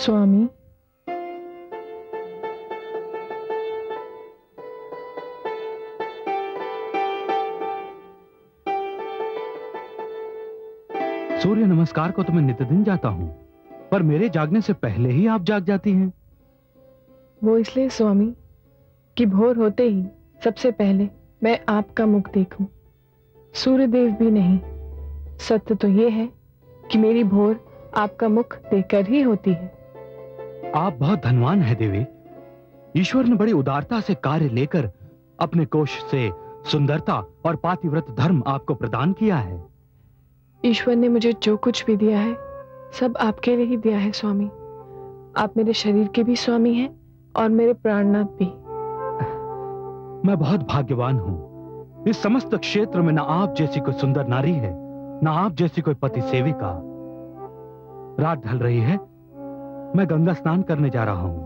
स्वामी, सूर्य नमस्कार को तो मैं नित्यदिन जाता हूं, पर मेरे जागने से पहले ही आप जाग जाती हैं। वो इसलिए स्वामी कि भोर होते ही सबसे पहले मैं आपका मुख देखूं, सूर्यदेव भी नहीं। सत्य तो ये है कि मेरी भोर आपका मुख देखकर ही होती है। आप बहुत धनवान हैं देवी। ईश्वर ने बड़ी उदारता से कार्य लेकर अपने कोष से सुंदरता और पातिव्रत धर्म आपको प्रदान किया है। ईश्वर ने मुझे जो कुछ भी दिया है सब आपके लिए ही दिया है स्वामी। आप मेरे शरीर के भी स्वामी हैं और मेरे प्राणनाथ भी। मैं बहुत भाग्यवान हूं। इस समस्त क्षेत्र में ना आप जैसी कोई सुंदर नारी है, ना आप जैसी कोई पति सेविका। रात ढल रही है, मैं गंगा स्नान करने जा रहा हूं।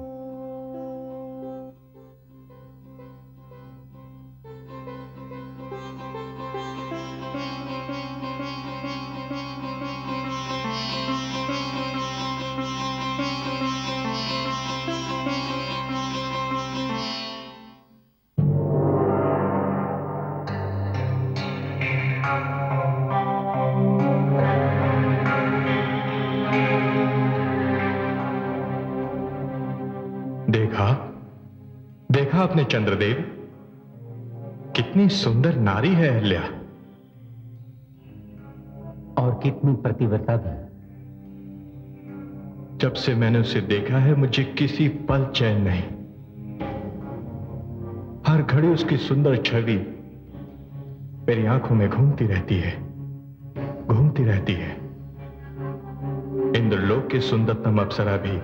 देखा आपने चंद्रदेव, कितनी सुंदर नारी है अहल्या, और कितनी प्रतिव्रता भी। जब से मैंने उसे देखा है मुझे किसी पल चैन नहीं। हर घड़ी उसकी सुंदर छवि मेरी आंखों में घूमती रहती है, घूमती रहती है। इंद्रलोक की सुंदरतम अप्सरा भी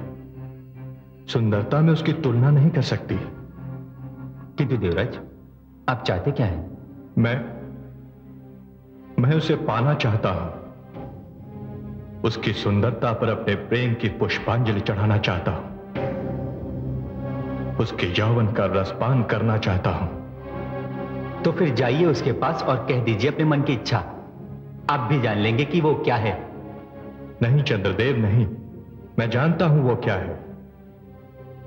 सुंदरता में उसकी तुलना नहीं कर सकती। किंतु देवराज, आप चाहते क्या हैं? मैं उसे पाना चाहता हूं। उसकी सुंदरता पर अपने प्रेम की पुष्पांजलि चढ़ाना चाहता हूं। उसके यौवन का रसपान करना चाहता हूं। तो फिर जाइए उसके पास और कह दीजिए अपने मन की इच्छा। आप भी जान लेंगे कि वो क्या है। नहीं चंद्रदेव, नहीं। मैं जानता हूं वो क्या है।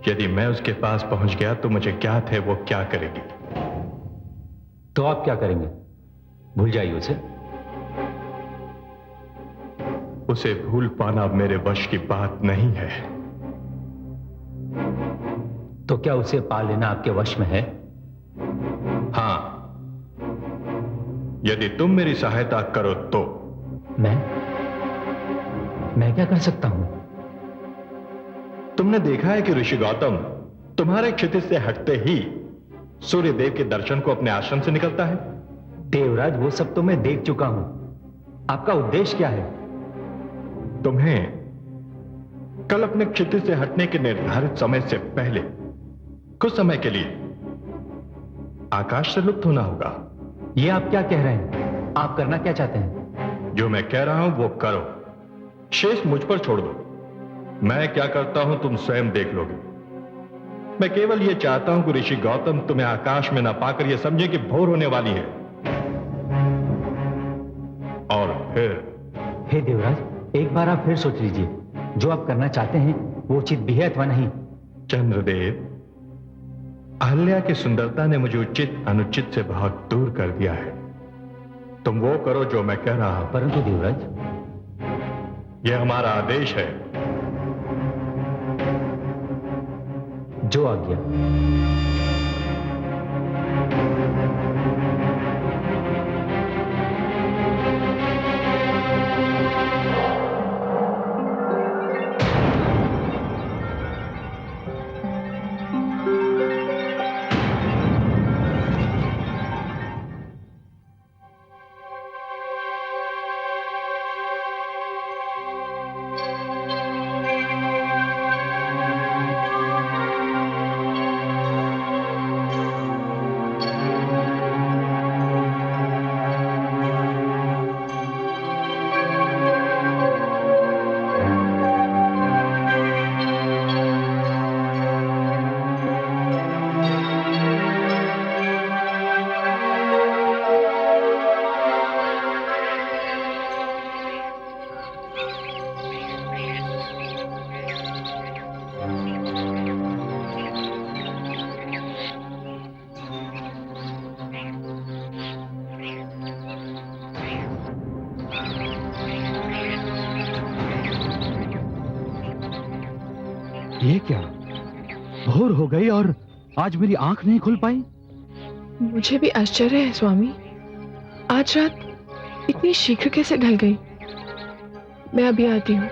यदि मैं उसके पास पहुंच गया तो मुझे ज्ञात है वो क्या करेगी। तो आप क्या करेंगे? भूल जाइए उसे। उसे भूल पाना मेरे वश की बात नहीं है। तो क्या उसे पा लेना आपके वश में है? हां, यदि तुम मेरी सहायता करो तो। मैं क्या कर सकता हूं? तुमने देखा है कि ऋषि गौतम तुम्हारे क्षितिज से हटते ही सूर्यदेव के दर्शन को अपने आश्रम से निकलता है। देवराज, वो सब तो मैं देख चुका हूं। आपका उद्देश्य क्या है? तुम्हें कल अपने क्षितिज से हटने के निर्धारित समय से पहले कुछ समय के लिए आकाश से लुप्त होना होगा। यह आप क्या कह रहे हैं? आप करना क्या चाहते हैं? जो मैं कह रहा हूं वो करो, शेष मुझ पर छोड़ दो। मैं क्या करता हूं तुम स्वयं देख लोगे। मैं केवल यह चाहता हूं कि ऋषि गौतम तुम्हें आकाश में न पाकर यह समझे कि भोर होने वाली है। और फिर हे देवराज, एक बार आप फिर सोच लीजिए। जो आप करना चाहते हैं वो उचित भी है अथवा नहीं। चंद्रदेव, अहल्या की सुंदरता ने मुझे उचित अनुचित से बहुत दूर कर दिया है। तुम वो करो जो मैं कह रहा हूं। परंतु देवराज, यह हमारा आदेश है। जो आज्ञा। ये क्या, भोर हो गई और आज मेरी आंख नहीं खुल पाई? मुझे भी आश्चर्य है स्वामी, आज रात इतनी शीघ्र कैसे ढल गई। मैं अभी आती हूँ।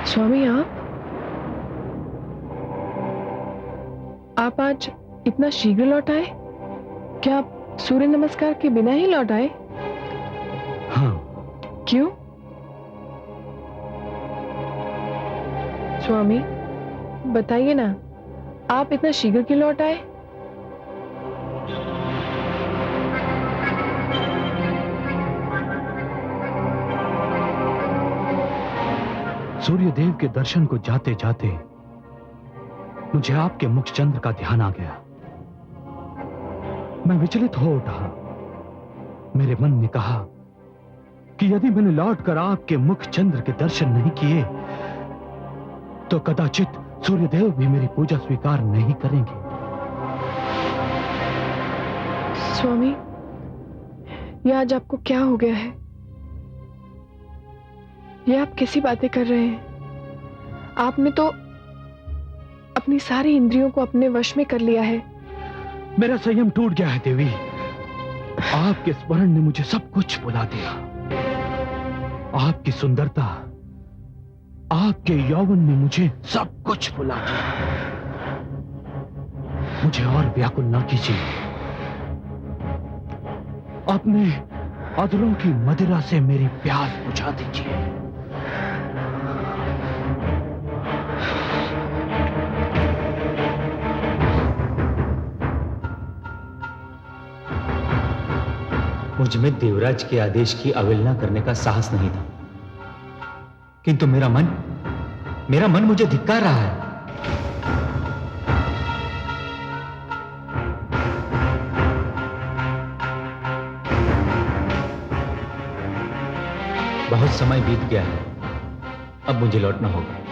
स्वामी, आप आज इतना शीघ्र लौट आए? क्या आप सूर्य नमस्कार के बिना ही लौट आए? हाँ। क्यों? स्वामी बताइए ना, आप इतना शीघ्र क्यों लौट आए? सूर्यदेव के दर्शन को जाते जाते मुझे आपके मुखचंद्र का ध्यान आ गया। मैं विचलित हो उठा। मेरे मन ने कहा कि यदि मैंने लौटकर आपके मुखचंद्र के दर्शन नहीं किए तो कदाचित सूर्यदेव भी मेरी पूजा स्वीकार नहीं करेंगे। स्वामी, यह आज आपको क्या हो गया है? ये आप कैसी बातें कर रहे हैं? आपने तो अपनी सारी इंद्रियों को अपने वश में कर लिया है। मेरा संयम टूट गया है देवी। आपके स्मरण ने मुझे सब कुछ भुला दिया। आपकी सुंदरता, आपके यौवन ने मुझे सब कुछ भुला दिया। मुझे और व्याकुल ना कीजिए। अपने अधरों की मदिरा से मेरी प्यास बुझा दीजिए। मुझ में देवराज के आदेश की अवहेलना करने का साहस नहीं था, किंतु मेरा मन मुझे धिक्कार रहा है। बहुत समय बीत गया है, अब मुझे लौटना होगा।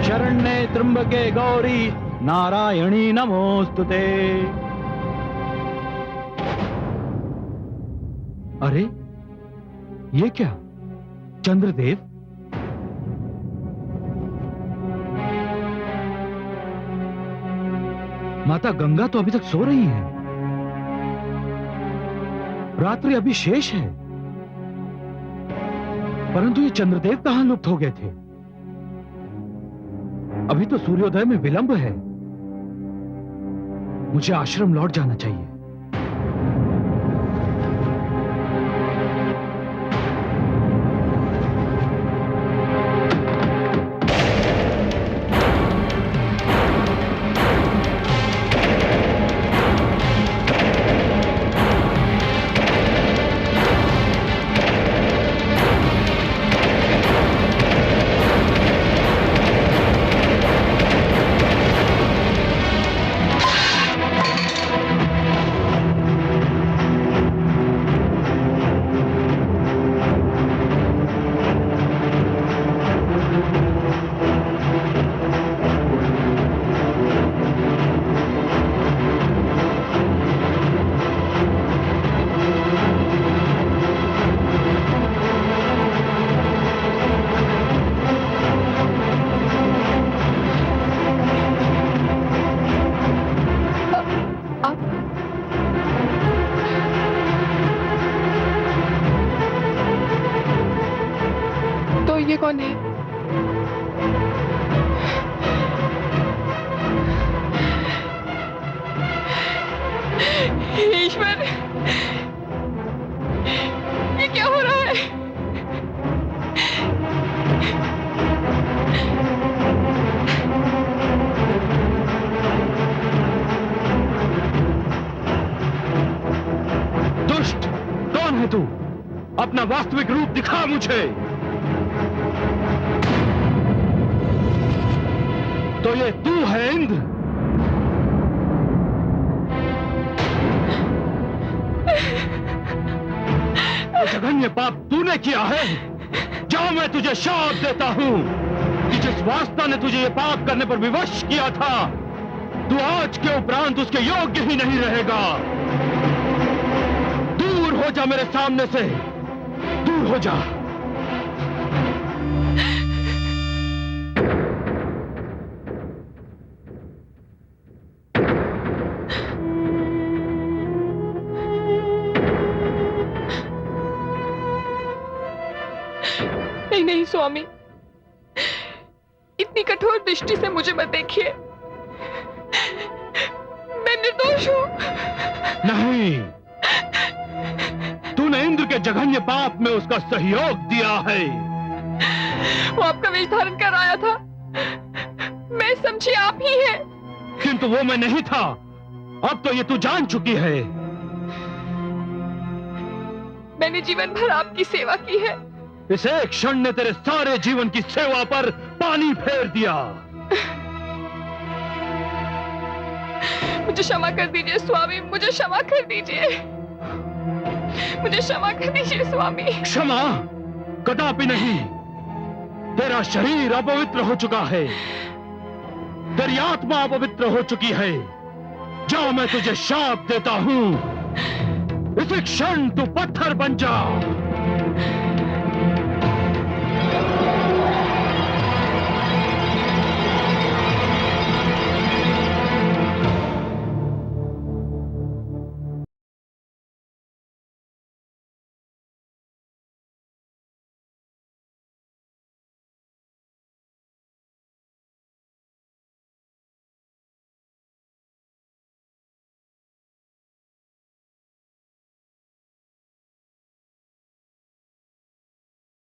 शरण्ये त्र्यंबके गौरी नारायणी नमोस्तुते। अरे ये क्या, चंद्रदेव? माता गंगा तो अभी तक सो रही है। रात्रि अभी शेष है, परंतु ये चंद्रदेव कहां लुप्त हो गए थे? अभी तो सूर्योदय में विलंब है। मुझे आश्रम लौट जाना चाहिए। तो ये कौन है? ईश्वर, ये क्या हो रहा है? दुष्ट, कौन है तू? अपना वास्तविक रूप दिखा मुझे। तो ये तू है इंद्र? ये जघन्य पाप तूने किया है। जाओ, मैं तुझे शाप देता हूं कि जिस वास्ता ने तुझे ये पाप करने पर विवश किया था, तू आज के उपरांत उसके योग्य ही नहीं रहेगा। दूर हो जा मेरे सामने से, दूर हो जा। नहीं नहीं स्वामी, इतनी कठोर दृष्टि से मुझे मत देखिए। मैं निर्दोष हूं। नहीं, तूने इंद्र के जघन्य पाप में उसका सहयोग दिया है। वो आपका वेश धारण कर आया था, मैं समझी आप ही हैं। किंतु वो मैं नहीं था। अब तो ये तू जान चुकी है। मैंने जीवन भर आपकी सेवा की है। इस एक क्षण ने तेरे सारे जीवन की सेवा पर पानी फेर दिया। मुझे क्षमा कर दीजिए स्वामी, मुझे क्षमा कर दीजिए। मुझे क्षमा कर दीजिए स्वामी। क्षमा कदापि नहीं। तेरा शरीर अपवित्र हो चुका है, तेरी आत्मा अपवित्र हो चुकी है। जा, मैं तुझे शाप देता हूं। इसी क्षण तू पत्थर बन जा।